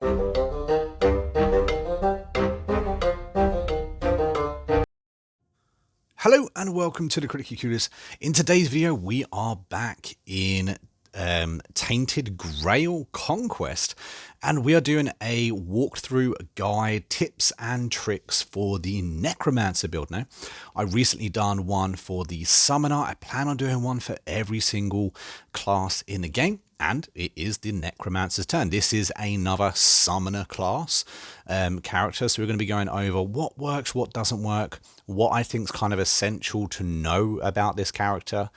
Hello and welcome to the Critically Clueless. In today's video, we are back in Tainted Grail Conquest, and we are doing a walkthrough guide, tips and tricks for the Necromancer build. Now, I recently done one for the Summoner. I plan on doing one for every single class in the game. And it is the Necromancer's turn. This is another Summoner class character. So we're going to be going over what works, what doesn't work, what I think is kind of essential to know about this character,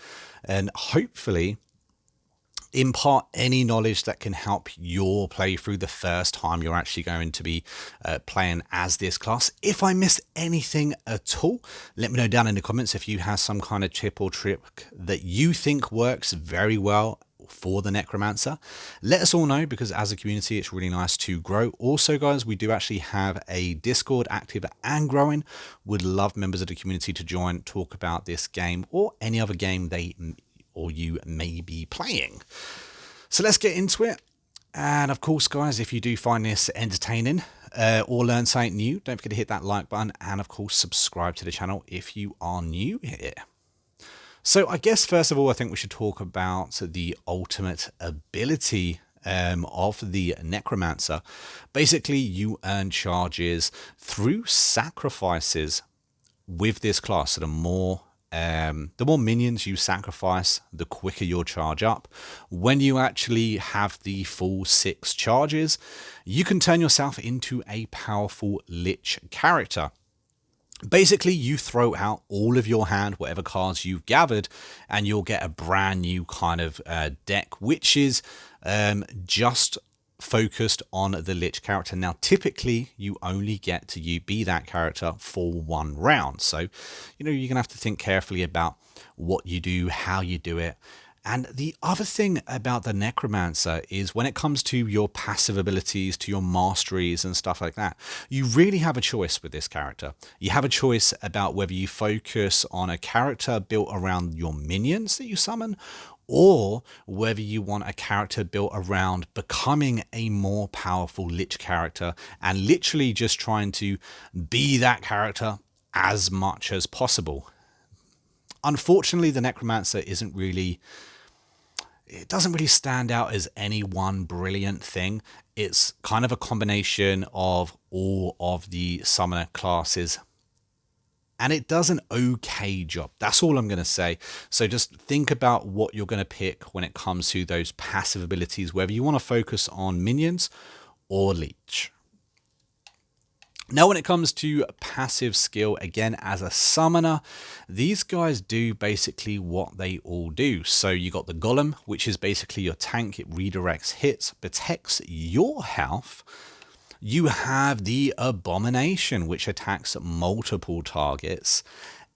and hopefully impart any knowledge that can help your playthrough the first time you're actually going to be playing as this class. If I missed anything at all, let me know down in the comments if you have some kind of tip or trick that you think works very well for the Necromancer. Let us all know, because as a community it's really nice to grow. Also guys, we do actually have a Discord active and growing. Would love members of the community to join, talk about this game or any other game they or you may be playing. So let's get into it. And of course guys, if you do find this entertaining or learn something new, don't forget to hit that like button, and of course subscribe to the channel if you are new here. So I guess first of all, I think we should talk about the ultimate ability of the Necromancer. Basically, you earn charges through sacrifices with this class. So the more minions you sacrifice, the quicker your charge up. When you actually have the full 6 charges, you can turn yourself into a powerful Lich character. Basically, you throw out all of your hand, whatever cards you've gathered, and you'll get a brand new kind of deck, which is just focused on the Lich character. Now, typically, you only get to be that character for 1 round. So, you're going to have to think carefully about what you do, how you do it. And the other thing about the Necromancer is when it comes to your passive abilities, to your masteries and stuff like that, you really have a choice with this character. You have a choice about whether you focus on a character built around your minions that you summon, or whether you want a character built around becoming a more powerful Lich character and literally just trying to be that character as much as possible. Unfortunately, the Necromancer it doesn't really stand out as any one brilliant thing. It's kind of a combination of all of the summoner classes, and it does an okay job. That's all I'm going to say. So just think about what you're going to pick when it comes to those passive abilities, whether you want to focus on minions or Lich. Now, when it comes to passive skill, again, as a summoner, these guys do basically what they all do. So you got the Golem, which is basically your tank. It redirects hits, protects your health. You have the Abomination, which attacks multiple targets.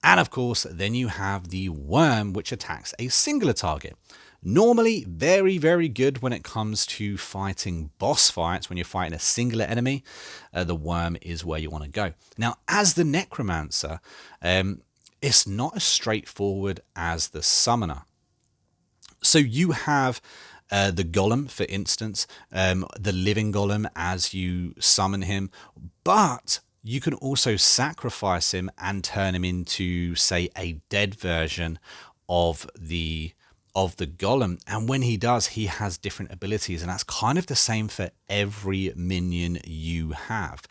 And of course, then you have the Worm, which attacks a singular target. Normally, very, very good when it comes to fighting boss fights. When you're fighting a singular enemy, the Worm is where you want to go. Now, as the Necromancer, it's not as straightforward as the Summoner. So you have the Golem, for instance, the living Golem as you summon him, but you can also sacrifice him and turn him into, say, a dead version of the Golem. And when he does, he has different abilities, and that's kind of the same for every minion you have.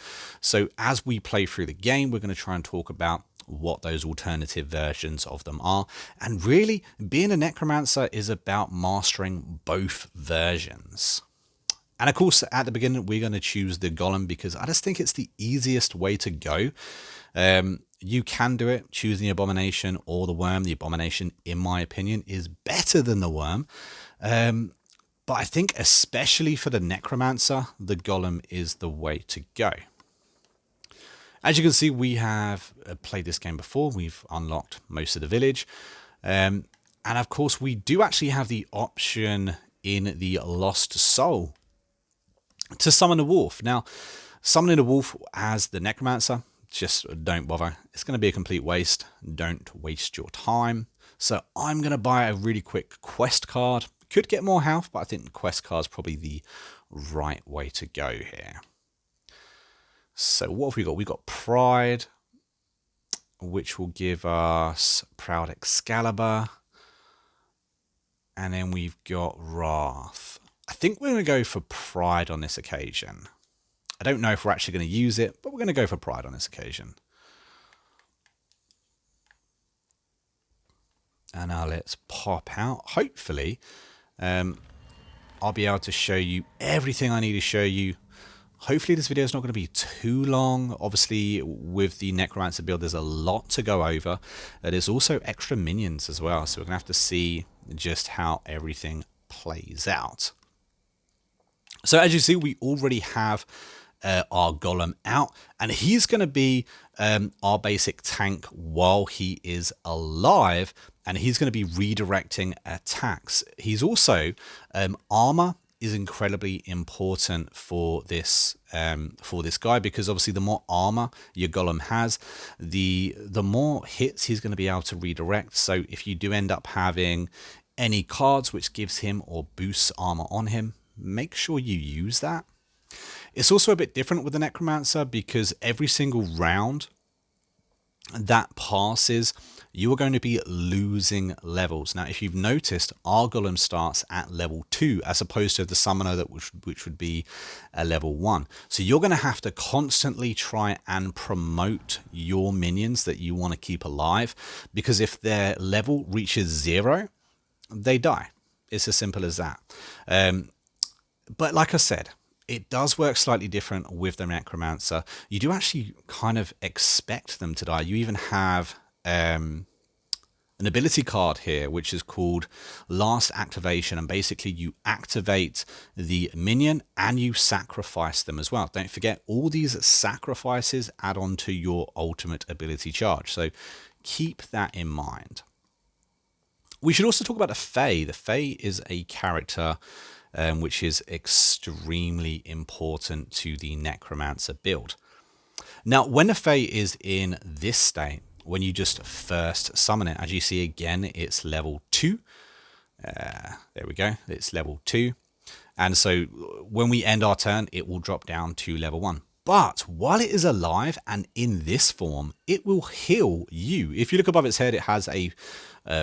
So as we play through the game, we're going to try and talk about what those alternative versions of them are. And really, being a Necromancer is about mastering both versions. And of course, at the beginning, we're going to choose the Golem because I just think it's the easiest way to go. You can do it choosing the Abomination or the Worm. The Abomination, in my opinion, is better than the Worm. But I think especially for the Necromancer, the Golem is the way to go. As you can see, we have played this game before. We've unlocked most of the village. And of course, we do actually have the option in the Lost Soul to summon a wolf. Now, summoning a wolf as the Necromancer, just don't bother. It's going to be a complete waste. Don't waste your time. So I'm going to buy a really quick quest card. Could get more health, but I think the quest card is probably the right way to go here. So what have we got? We've got Pride, which will give us Proud Excalibur. And then we've got Wrath. I think we're going to go for Pride on this occasion. I don't know if we're actually going to use it, but we're going to go for Pride on this occasion. And now let's pop out. Hopefully, I'll be able to show you everything I need to show you. Hopefully this video is not going to be too long. Obviously, with the Necromancer build, there's a lot to go over. There's also extra minions as well, so we're going to have to see just how everything plays out. So as you see, we already have our Golem out, and he's going to be our basic tank while he is alive, and he's going to be redirecting attacks. He's also armor is incredibly important for this guy, because obviously the more armor your Golem has, the more hits he's going to be able to redirect. So if you do end up having any cards which gives him or boosts armor on him, make sure you use that. It's also a bit different with the Necromancer, because every single round that passes, you are going to be losing levels. Now, if you've noticed, our Golem starts at level 2 as opposed to the Summoner, which would be a level 1. So you're going to have to constantly try and promote your minions that you want to keep alive, because if their level reaches 0, they die. It's as simple as that. But like I said, it does work slightly different with the Necromancer. You do actually kind of expect them to die. You even have an ability card here, which is called Last Activation. And basically you activate the minion and you sacrifice them as well. Don't forget, all these sacrifices add on to your ultimate ability charge. So keep that in mind. We should also talk about the Fae. The Fae is a character which is extremely important to the Necromancer build. Now, when the Fae is in this state, when you just first summon it, as you see again, it's level 2. There we go, it's level 2. And so when we end our turn, it will drop down to level 1. But while it is alive and in this form, it will heal you. If you look above its head, it has a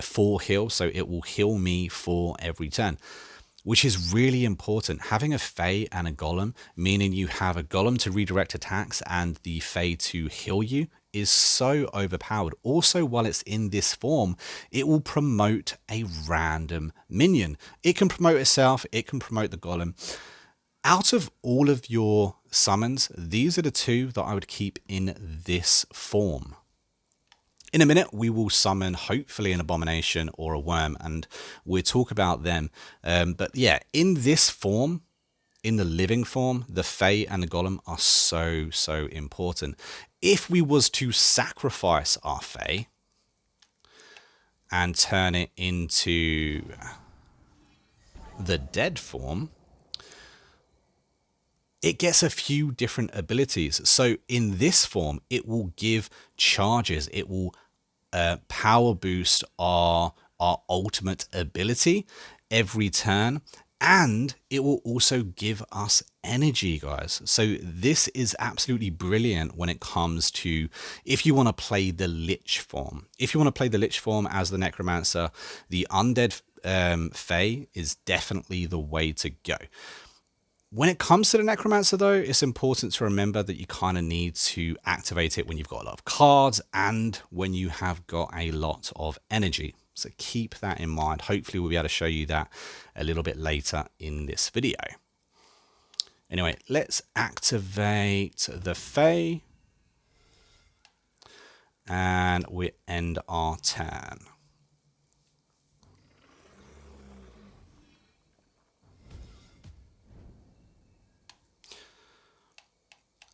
4 heal, so it will heal me for every turn, which is really important. Having a Fae and a Golem, meaning you have a Golem to redirect attacks and the Fae to heal you, is so overpowered. Also, while it's in this form, it will promote a random minion. It can promote itself, it can promote the Golem. Out of all of your summons, these are the 2 that I would keep in this form. In a minute, we will summon hopefully an Abomination or a Worm, and we'll talk about them. But yeah, in this form, in the living form, the Fae and the Golem are so important. If we was to sacrifice our Fae and turn it into the dead form, it gets a few different abilities. So in this form, it will give charges. It will power boost our ultimate ability every turn, and it will also give us energy, guys. So this is absolutely brilliant when it comes to if you want to play the Lich form. If you want to play the Lich form as the Necromancer, the undead Fae is definitely the way to go. When it comes to the Necromancer, though, it's important to remember that you kind of need to activate it when you've got a lot of cards and when you have got a lot of energy. So keep that in mind. Hopefully we'll be able to show you that a little bit later in this video. Anyway, let's activate the Fae and we end our turn.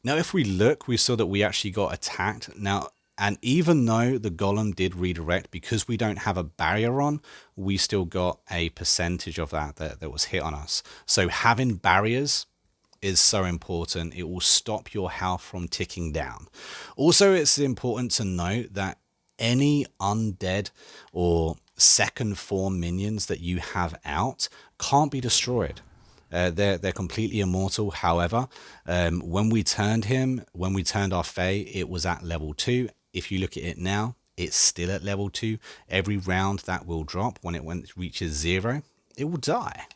Now, if we look, we saw that we actually got attacked. Now, and even though the Golem did redirect, because we don't have a barrier on, we still got a percentage of that was hit on us. So having barriers is so important. It will stop your health from ticking down. Also, it's important to note that any undead or second form minions that you have out can't be destroyed. They're completely immortal. However, when we turned our Fae, it was at level 2. If you look at it now, it's still at level 2. Every round that will drop when it reaches 0, it will die.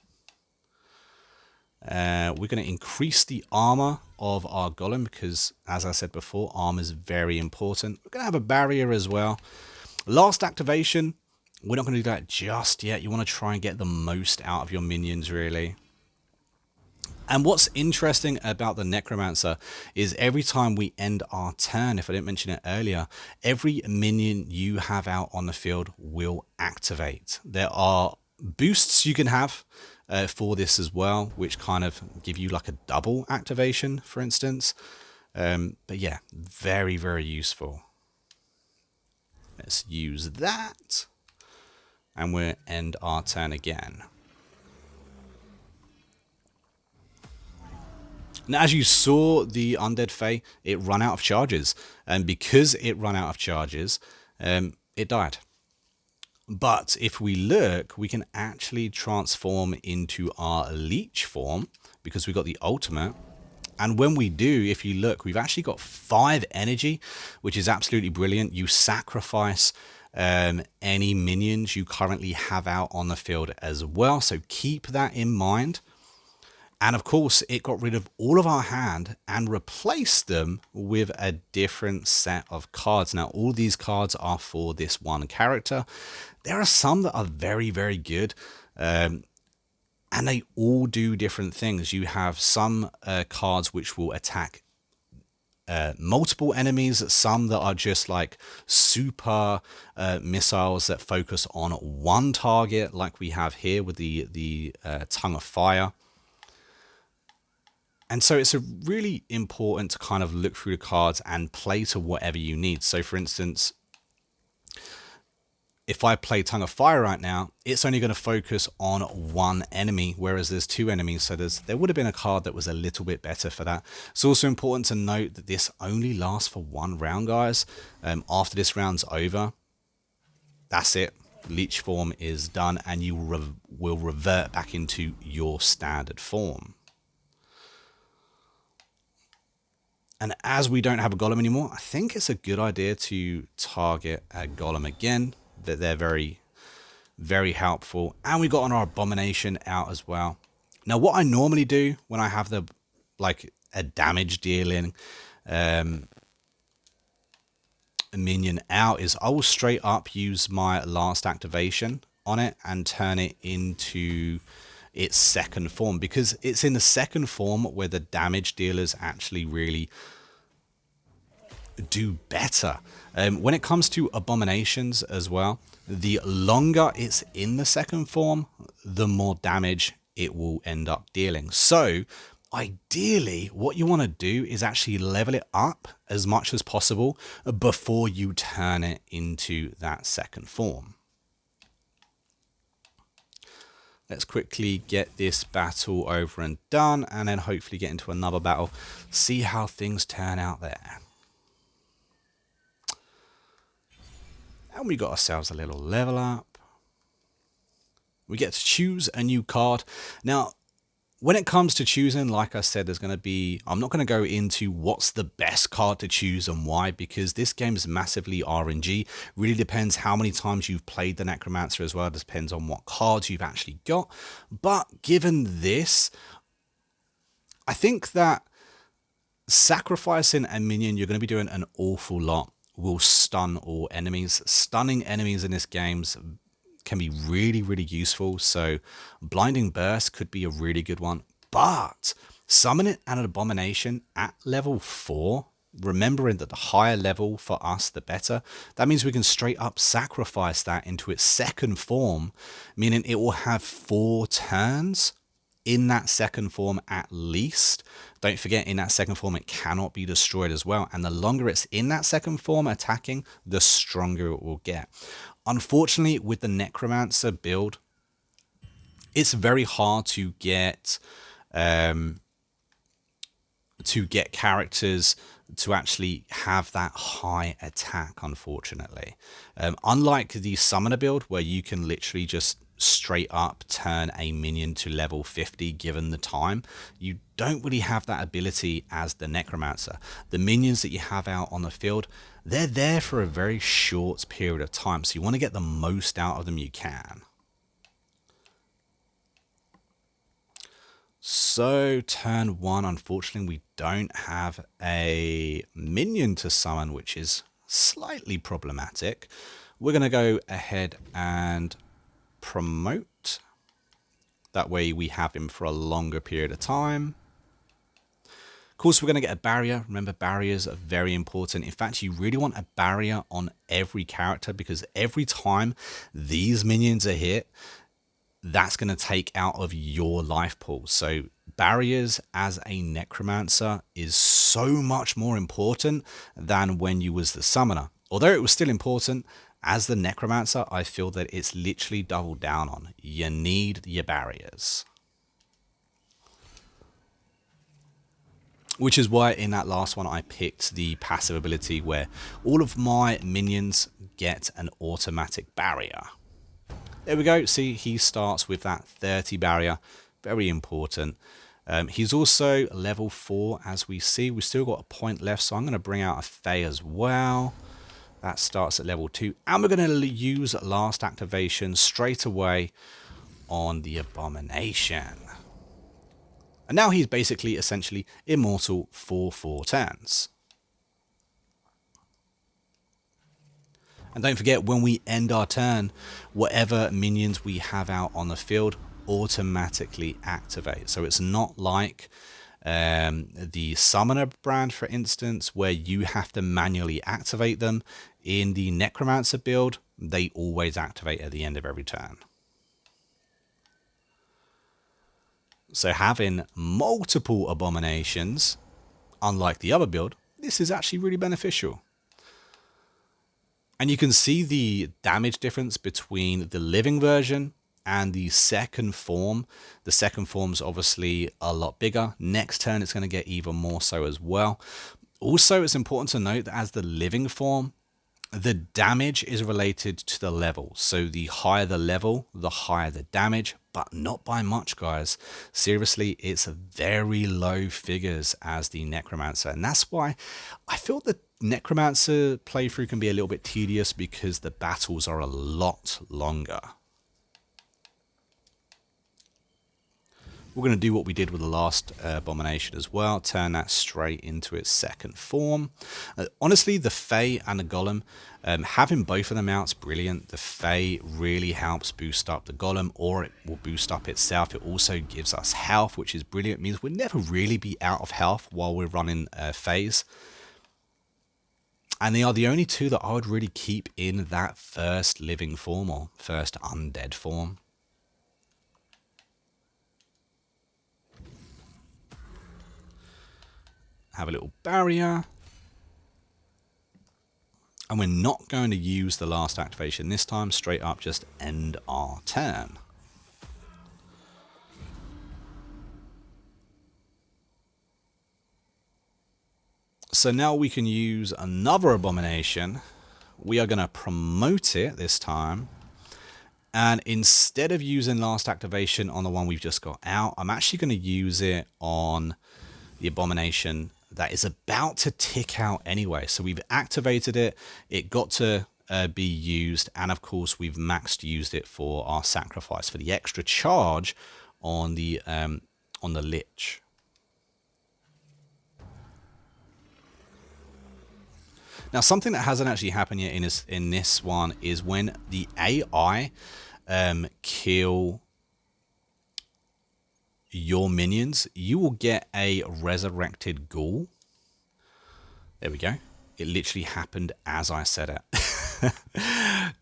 We're going to increase the armor of our golem because, as I said before, armor is very important. We're going to have a barrier as well. Last activation, we're not going to do that just yet. You want to try and get the most out of your minions, really. And what's interesting about the Necromancer is every time we end our turn, if I didn't mention it earlier, every minion you have out on the field will activate. There are boosts you can have for this as well, which kind of give you like a double activation, for instance. But yeah, very, very useful. Let's use that. And we'll end our turn again. Now, as you saw, the Undead Fae, it ran out of charges. And because it ran out of charges, it died. But if we look, we can actually transform into our Lich form because we got the ultimate. And when we do, if you look, we've actually got 5 energy, which is absolutely brilliant. You sacrifice any minions you currently have out on the field as well. So keep that in mind. And of course, it got rid of all of our hand and replaced them with a different set of cards. Now, all these cards are for this one character. There are some that are very, very good. And they all do different things. You have some cards which will attack multiple enemies, some that are just like super missiles that focus on one target, like we have here with the Tongue of Fire. And so it's really important to kind of look through the cards and play to whatever you need. So for instance, if I play Tongue of Fire right now, it's only going to focus on one enemy, whereas there's 2 enemies. So there would have been a card that was a little bit better for that. It's also important to note that this only lasts for 1 round, guys. After this round's over, that's it. Lich form is done, and you will revert back into your standard form. And as we don't have a golem anymore, I think it's a good idea to target a golem again. That they're very, very helpful. And we got on our Abomination out as well. Now, what I normally do when I have the a damage dealing minion out is I will straight up use my last activation on it and turn it into its second form, because it's in the second form where the damage dealers actually really do better. When it comes to abominations as well, the longer it's in the second form, the more damage it will end up dealing. So ideally, what you want to do is actually level it up as much as possible before you turn it into that second form. Let's quickly get this battle over and done, and then hopefully get into another battle, see how things turn out there. And we got ourselves a little level up. We get to choose a new card. Now, when it comes to choosing, like I said, there's going to be... I'm not going to go into what's the best card to choose and why, because this game is massively RNG. Really depends how many times you've played the Necromancer as well. It depends on what cards you've actually got. But given this, I think that sacrificing a minion, you're going to be doing an awful lot, will stun all enemies. Stunning enemies in this game can be really, really useful. So Blinding Burst could be a really good one, but summoning an Abomination at level 4, remembering that the higher level for us, the better. That means we can straight up sacrifice that into its second form, meaning it will have 4 turns in that second form at least. Don't forget, in that second form, it cannot be destroyed as well. And the longer it's in that second form attacking, the stronger it will get. Unfortunately, with the Necromancer build, it's very hard to get characters to actually have that high attack, unfortunately. Unlike the Summoner build, where you can literally just straight up turn a minion to level 50 given the time. You don't really have that ability as the Necromancer. The minions that you have out on the field, they're there for a very short period of time, so you want to get the most out of them you can. So turn 1, unfortunately, we don't have a minion to summon, which is slightly problematic. We're going to go ahead and promote. That way we have him for a longer period of time. Of course, we're going to get a barrier. Remember, barriers are very important. In fact, you really want a barrier on every character, because every time these minions are hit, that's going to take out of your life pool. So barriers as a Necromancer is so much more important than when you was the Summoner. Although it was still important, as the Necromancer, I feel that it's literally doubled down on. You need your barriers. Which is why in that last one I picked the passive ability where all of my minions get an automatic barrier. There we go. See, he starts with that 30 barrier. Very important. He's also level 4, as we see. We've still got a point left, so I'm going to bring out a Fae as well. That starts at level 2. And we're going to use last activation straight away on the Abomination. And now he's basically, essentially, immortal for 4 turns. And don't forget, when we end our turn, whatever minions we have out on the field automatically activate. So it's not like the Summoner brand, for instance, where you have to manually activate them. In the Necromancer build, they always activate at the end of every turn. So having multiple Abominations, unlike the other build, this is actually really beneficial. And you can see the damage difference between the living version and the second form. The second form's obviously a lot bigger. Next turn, it's going to get even more so as well. Also, it's important to note that as the living form, the damage is related to the level. So the higher the level, the higher the damage, but not by much, guys. Seriously, it's very low figures as the Necromancer. And that's why I feel the Necromancer playthrough can be a little bit tedious, because the battles are a lot longer. We're going to do what we did with the last Abomination as well. Turn that straight into its second form. Honestly, the Fae and the Golem, having both of them out is brilliant. The Fae really helps boost up the Golem, or it will boost up itself. It also gives us health, which is brilliant. It means we'll never really be out of health while we're running Faes. And they are the only two that I would really keep in that first living form, or first undead form. Have a little barrier. And we're not going to use the last activation this time. Straight up just end our turn. So now we can use another Abomination. We are going to promote it this time. And instead of using last activation on the one we've just got out, I'm actually going to use it on the Abomination that is about to tick out anyway. So we've activated it. It got to be used. And of course, we've maxed used it for our sacrifice, for the extra charge on the Lich. Now, something that hasn't actually happened yet in this one is when the AI kill your minions, you will get a resurrected ghoul. There we go. It literally happened as I said it.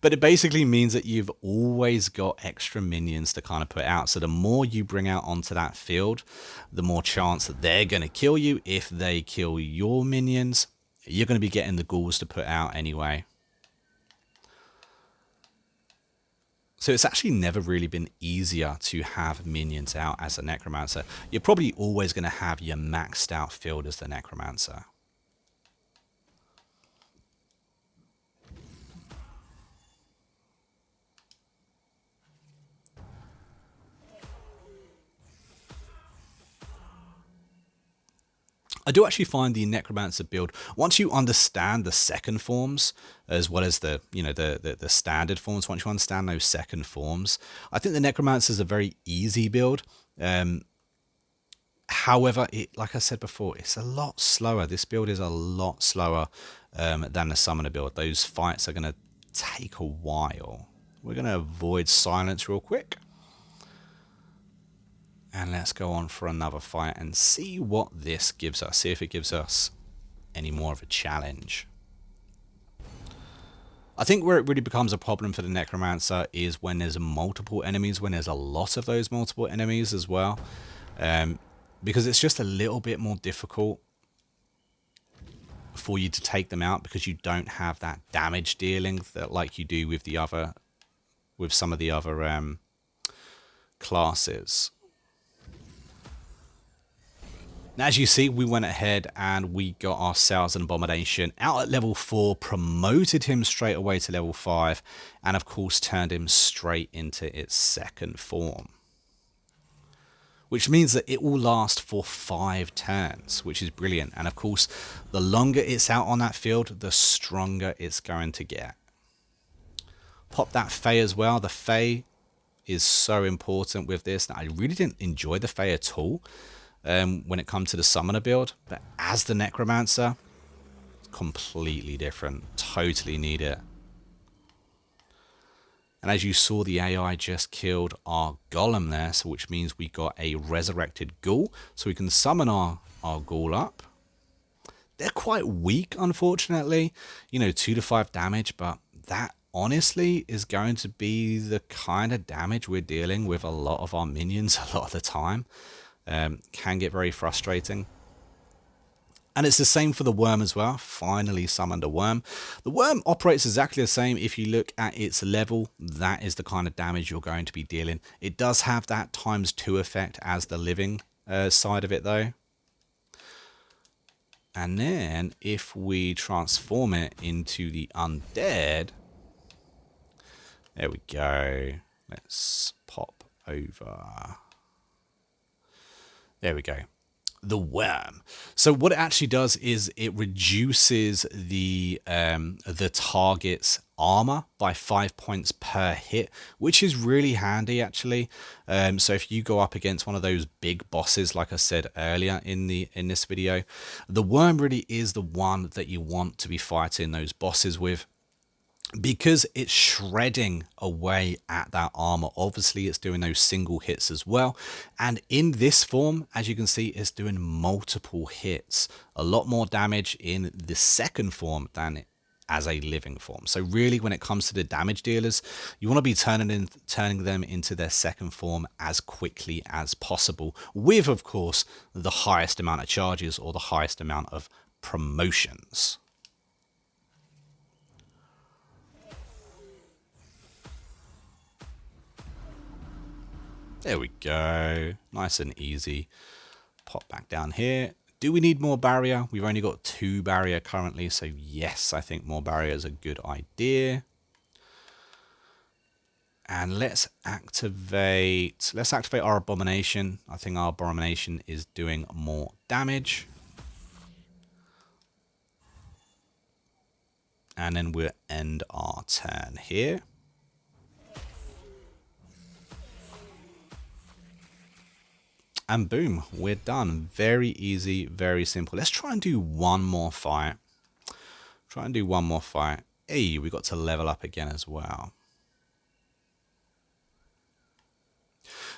But it basically means that you've always got extra minions to kind of put out. So the more you bring out onto that field, the more chance that they're going to kill you. If they kill your minions, you're going to be getting the ghouls to put out anyway. So it's actually never really been easier to have minions out as a Necromancer. You're probably always going to have your maxed out field as the Necromancer. I do actually find the Necromancer build, once you understand the second forms as well as the the standard forms, once you understand those second forms, I think the Necromancer is a very easy build. However, like I said before, it's a lot slower. This build is a lot slower than the Summoner build. Those fights are going to take a while. We're going to avoid silence real quick. And let's go on for another fight and see what this gives us. See if it gives us any more of a challenge. I think where it really becomes a problem for the Necromancer is when there's multiple enemies, when there's a lot of those multiple enemies as well. Because it's just a little bit more difficult for you to take them out because you don't have that damage dealing that like you do with the other, with some of the other classes. Now, as you see, we went ahead and we got ourselves an Abomination out at level 4, promoted him straight away to level 5, and of course turned him straight into its second form. Which means that it will last for 5 turns, which is brilliant. And of course, the longer it's out on that field, the stronger it's going to get. Pop that Fae as well. The Fae is so important with this. Now, I really didn't enjoy the Fae at all when it comes to the Summoner build. But as the Necromancer, completely different. Totally need it. And as you saw, the AI just killed our golem there, so which means we got a resurrected ghoul. So we can summon our ghoul up. They're quite weak, unfortunately. 2 to 5 damage, but that honestly is going to be the kind of damage we're dealing with a lot of our minions a lot of the time. Can get very frustrating. And it's the same for the worm as well. Finally summoned a worm. The worm operates exactly the same. If you look at its level, that is the kind of damage you're going to be dealing. It does have that ×2 effect as the living side of it though. And then if we transform it into the undead, there we go. Let's pop over. There we go. The worm. So what it actually does is it reduces the target's armor by 5 points per hit, which is really handy actually. So if you go up against one of those big bosses, like I said earlier in this video, the worm really is the one that you want to be fighting those bosses with, because it's shredding away at that armor. Obviously it's doing those single hits as well, and in this form, as you can see, it's doing multiple hits, a lot more damage in the second form than as a living form. So really, when it comes to the damage dealers, you want to be turning them into their second form as quickly as possible, with of course the highest amount of charges or the highest amount of promotions. There we go. Nice and easy. Pop back down here. Do we need more barrier? We've only got 2 barrier currently, so yes, I think more barrier is a good idea. And let's activate our Abomination. I think our Abomination is doing more damage. And then we'll end our turn here. And boom, we're done. Very easy, very simple. Let's try and do one more fight. Hey, we got to level up again as well.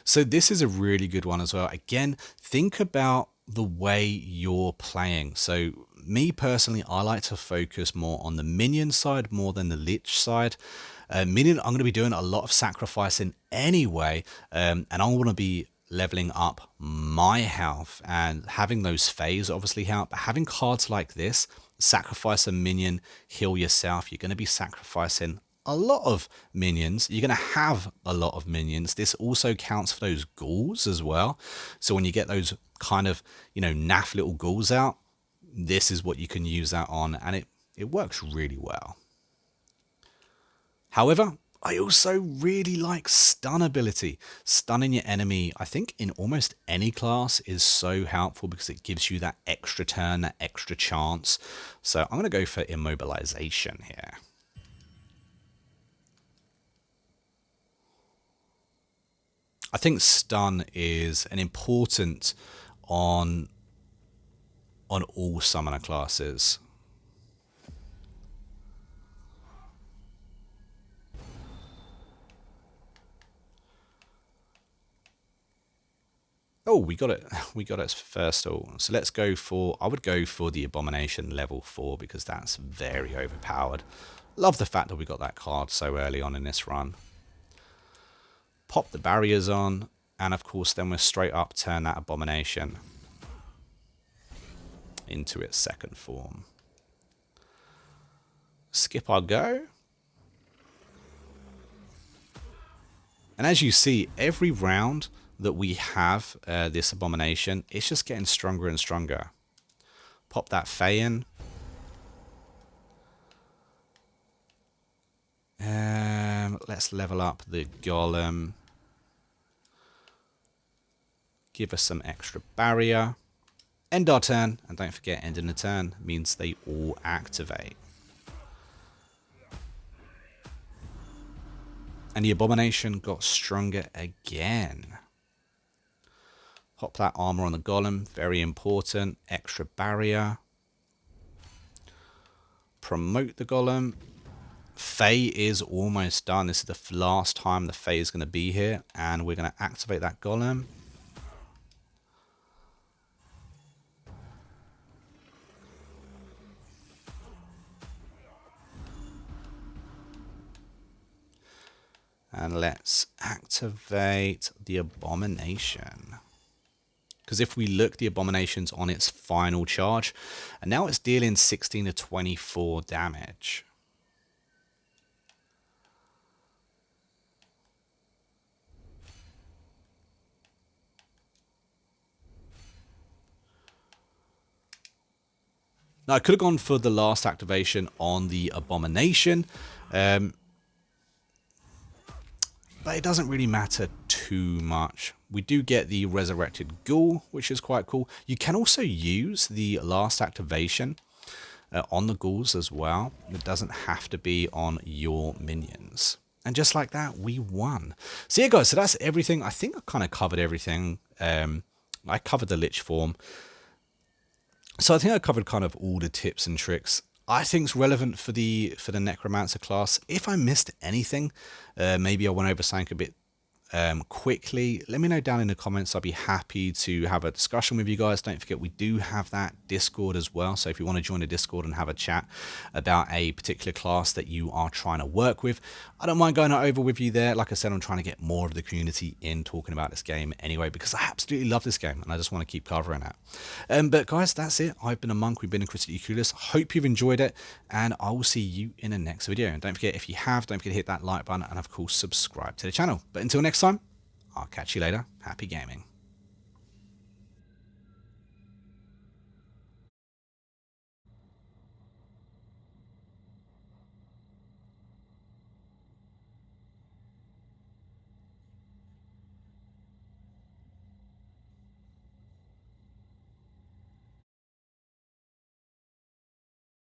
So this is a really good one as well. Again, think about the way you're playing. So me personally, I like to focus more on the minion side more than the Lich side. Minion, I'm going to be doing a lot of sacrificing anyway, and I want to be leveling up my health, and having those phases obviously help. But having cards like this, sacrifice a minion, heal yourself, you're going to be sacrificing a lot of minions. You're going to have a lot of minions. This also counts for those ghouls as well. So when you get those kind of, naff little ghouls out, this is what you can use that on, and it works really well. However, I also really like stun ability. Stunning your enemy, I think in almost any class, is so helpful because it gives you that extra turn, that extra chance. So I'm going to go for immobilization here. I think stun is an important on all summoner classes. Oh, we got it. We got it first all. So let's go for, I would go for the Abomination level 4 because that's very overpowered. Love the fact that we got that card so early on in this run. Pop the barriers on, and of course then we're straight up turn that Abomination into its second form. Skip our go. And as you see, every round that we have this Abomination, it's just getting stronger and stronger. Pop that Fae in. Let's level up the Golem. Give us some extra barrier. End our turn, and don't forget, ending the turn means they all activate. And the Abomination got stronger again. Pop that armor on the Golem, very important. Extra barrier. Promote the Golem. Fae is almost done. This is the last time the Fae is going to be here, and we're going to activate that Golem. And let's activate the Abomination. Because if we look, the Abomination's on its final charge, and now it's dealing 16 to 24 damage. Now, I could have gone for the last activation on the Abomination, but it doesn't really matter too much. We do get the Resurrected Ghoul, which is quite cool. You can also use the last activation on the ghouls as well. It doesn't have to be on your minions. And just like that, we won. So yeah, guys, so that's everything. I think I kind of covered everything. I covered the Lich form. So I think I covered kind of all the tips and tricks I think it's relevant for the Necromancer class. If I missed anything, maybe I went over something a bit quickly, let me know down in the comments. I'd be happy to have a discussion with you guys. Don't forget, we do have that Discord as well, so if you want to join the Discord and have a chat about a particular class that you are trying to work with, I don't mind going over with you there. Like I said, I'm trying to get more of the community in talking about this game anyway, because I absolutely love this game and I just want to keep covering it. But guys, that's it. I've been a monk. We've been in Critically Clueless. Hope you've enjoyed it, and I will see you in the next video. And don't forget, if you have, don't forget to hit that like button and of course subscribe to the channel. But until next time, I'll catch you later. Happy gaming.